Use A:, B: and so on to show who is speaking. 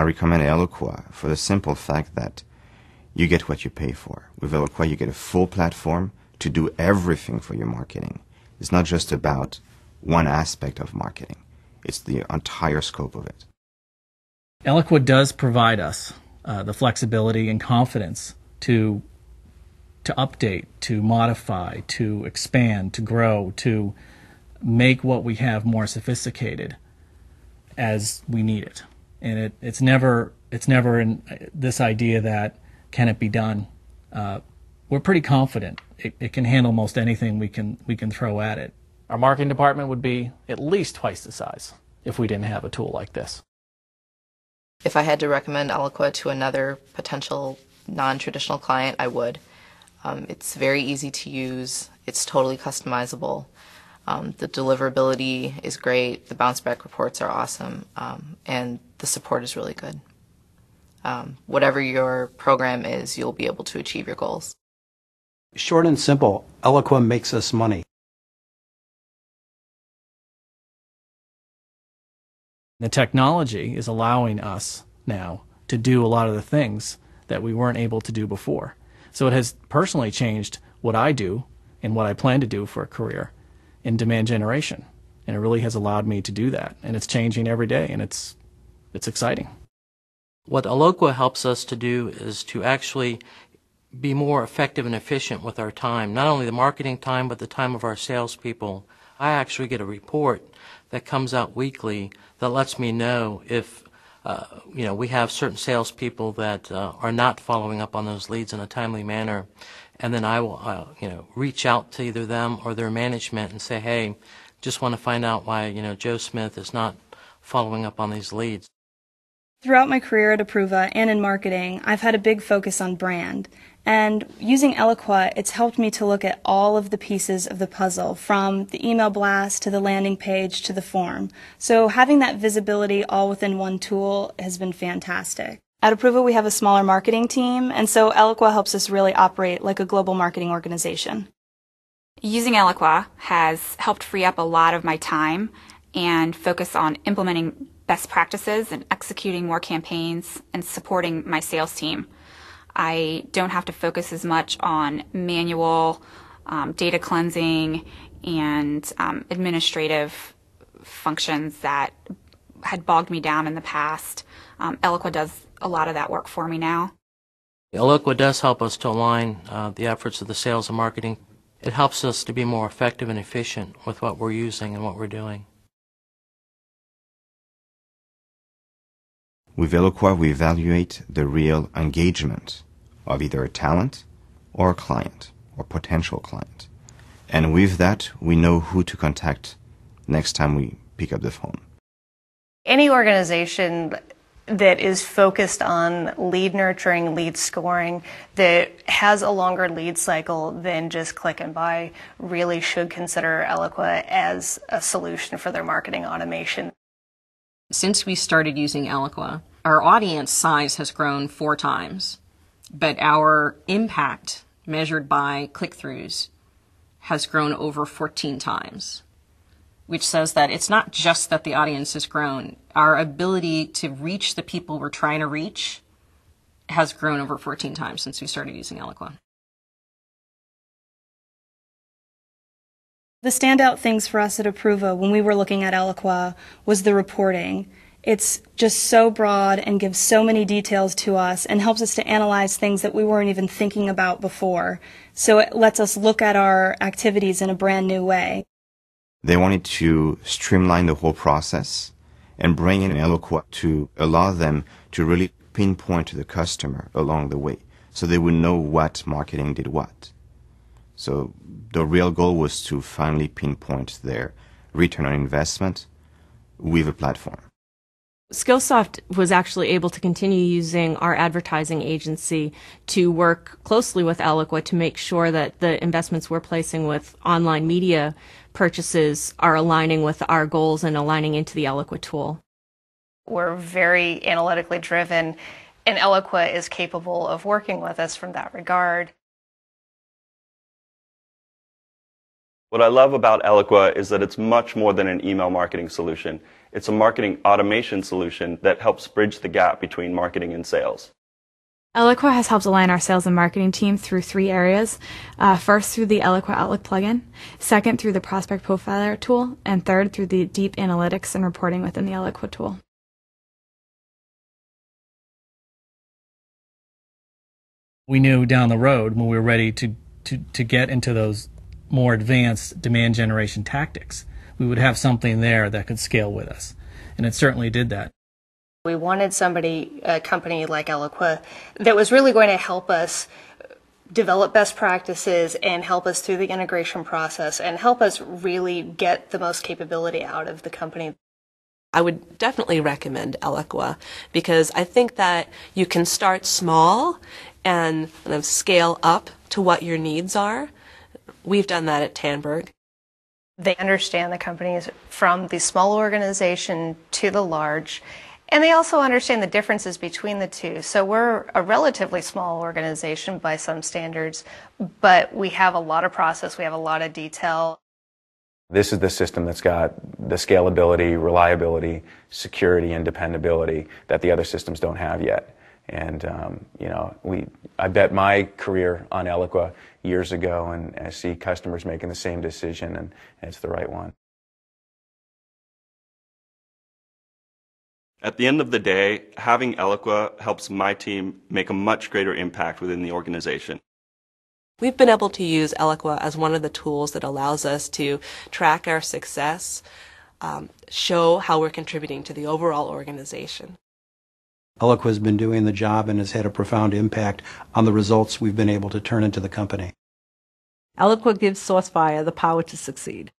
A: I recommend Eloqua for the simple fact that you get what you pay for. With Eloqua, you get a full platform to do everything for your marketing. It's not just about one aspect of marketing. It's the entire scope of it.
B: Eloqua does provide us the flexibility and confidence to update, to modify, to expand, to grow, to make what we have more sophisticated as we need it. And it's never in this idea that can it be done. We're pretty confident it can handle most anything we can throw at it. Our marketing department would be at least twice the size if we didn't have a tool like this.
C: If I had to recommend Eloqua to another potential non-traditional client, I would. It's very easy to use. It's totally customizable. The deliverability is great. The bounce back reports are awesome. And the support is really good. Whatever your program is, you'll be able to achieve your goals.
D: Short and simple, Eloqua makes us money.
B: The technology is allowing us now to do a lot of the things that we weren't able to do before. So it has personally changed what I do and what I plan to do for a career in demand generation. And it really has allowed me to do that. And it's changing every day, and it's exciting.
E: What Eloqua helps us to do is to actually be more effective and efficient with our time, not only the marketing time, but the time of our salespeople. I actually get a report that comes out weekly that lets me know if we have certain salespeople that are not following up on those leads in a timely manner, and then I will reach out to either them or their management and say, hey, just want to find out why Joe Smith is not following up on these leads.
F: Throughout my career at Approva and in marketing, I've had a big focus on brand. And using Eloqua, it's helped me to look at all of the pieces of the puzzle, from the email blast to the landing page to the form. So having that visibility all within one tool has been fantastic. At Approva, we have a smaller marketing team, and so Eloqua helps us really operate like a global marketing organization.
G: Using Eloqua has helped free up a lot of my time and focus on implementing best practices and executing more campaigns and supporting my sales team. I don't have to focus as much on manual data cleansing and administrative functions that had bogged me down in the past. Eloqua does a lot of that work for me now.
E: Eloqua does help us to align the efforts of the sales and marketing. It helps us to be more effective and efficient with what we're using and what we're doing.
A: With Eloqua, we evaluate the real engagement of either a talent or a client or potential client. And with that, we know who to contact next time we pick up the phone.
H: Any organization that is focused on lead nurturing, lead scoring, that has a longer lead cycle than just click and buy really should consider Eloqua as a solution for their marketing automation.
I: Since we started using Eloqua, our audience size has grown 4 times, but our impact measured by click-throughs has grown over 14 times, which says that it's not just that the audience has grown. Our ability to reach the people we're trying to reach has grown over 14 times since we started using Eloqua.
F: The standout things for us at Approva when we were looking at Eloqua was the reporting. It's just so broad and gives so many details to us and helps us to analyze things that we weren't even thinking about before. So it lets us look at our activities in a brand new way.
A: They wanted to streamline the whole process and bring in Eloqua to allow them to really pinpoint to the customer along the way so they would know what marketing did what. So the real goal was to finally pinpoint their return on investment with a platform.
J: Skillsoft was actually able to continue using our advertising agency to work closely with Eloqua to make sure that the investments we're placing with online media purchases are aligning with our goals and aligning into the Eloqua tool.
H: We're very analytically driven, and Eloqua is capable of working with us from that regard.
K: What I love about Eloqua is that it's much more than an email marketing solution. It's a marketing automation solution that helps bridge the gap between marketing and sales.
L: Eloqua has helped align our sales and marketing team through 3 areas. First, through the Eloqua Outlook plugin. Second, through the Prospect Profiler tool. And third, through the deep analytics and reporting within the Eloqua tool.
B: We knew down the road when we were ready to get into those more advanced demand generation tactics, we would have something there that could scale with us. And it certainly did that.
H: We wanted a company like Eloqua that was really going to help us develop best practices and help us through the integration process and help us really get the most capability out of the company.
M: I would definitely recommend Eloqua because I think that you can start small and kind of scale up to what your needs are. We've done that at Tandberg.
H: They understand the companies from the small organization to the large, and they also understand the differences between the two. So we're a relatively small organization by some standards, but we have a lot of process, we have a lot of detail.
N: This is the system that's got the scalability, reliability, security, and dependability that the other systems don't have yet. And I bet my career on Eloqua years ago, and I see customers making the same decision, and it's the right one.
K: At the end of the day, having Eloqua helps my team make a much greater impact within the organization.
M: We've been able to use Eloqua as one of the tools that allows us to track our success, show how we're contributing to the overall organization.
D: Eloqua has been doing the job and has had a profound impact on the results we've been able to turn into the company.
O: Eloqua gives SourceFire the power to succeed.